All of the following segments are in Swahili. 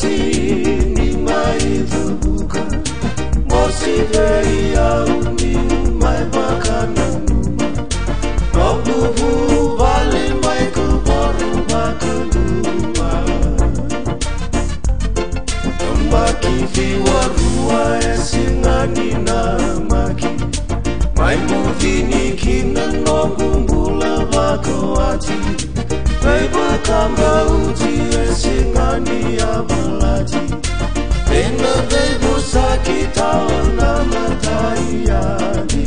Ni mai buka mosi vei au ni mai bakana numa Robu bu vale mai ku boru bakanuma Maki fi warua esingani na maki Mai muvini kina nongumbula bakawati Vei bakamba uji esingani abalati Pena vei busaki tawana matayani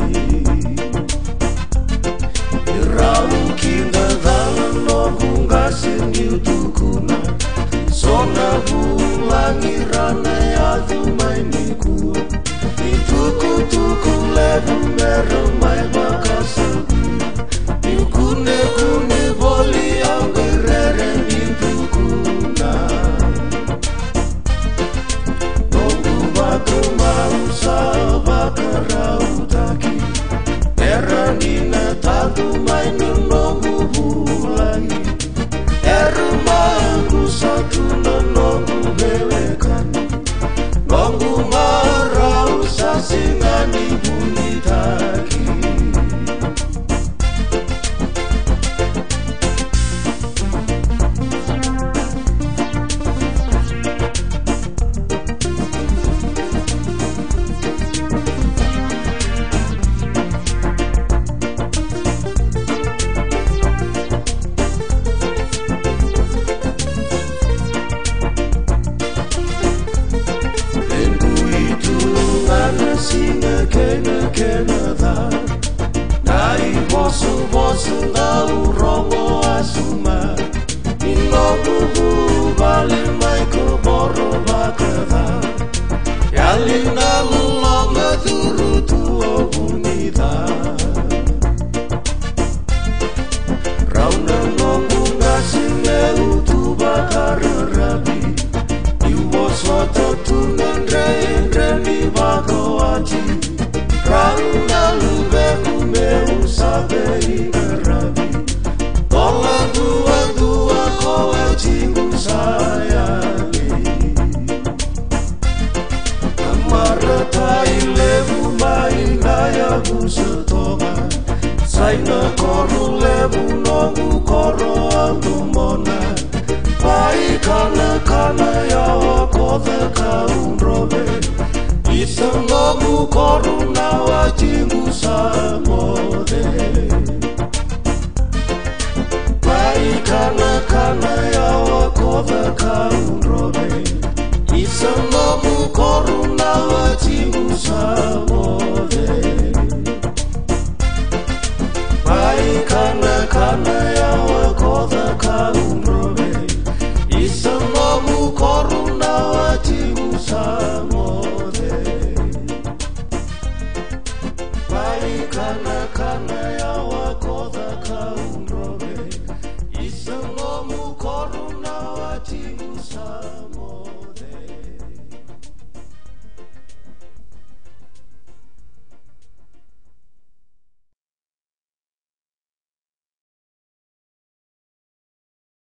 Irau kinga dhala nongungasin yutukuna Sona bulangirana yadu mai nikua Nituku lebu mero mai bakasabu Nikune kune voli au gerere nitukuna Nongu batu mausa bakarau taki Era nina tatu mai nongu bulangi Era mangu satu nongu bewekan Nongu marau sasingani bunitaki Kena da Nai vosu ngau rongo asuma Inogu vale mai ko boro bakada Yalina lulonga turu tuo bunida Rauna nongu ngasine utu bakara rabi Iwo soto tunendre mi bako aji Rauna lube umeu sabe inarabi Tola dua koe jingu sayani Amarata ilebu mai naya busetonga Saina koru lebu nongu koro andumona Pai kana yawa kove kaunrobe Isangomu koruna wajingu samode Pai kana yawa kove kaunrobe Isangomu koruna wajingu samode Pai kana yawa kove kaunrobe Isangomu koruna wajingu samode Kana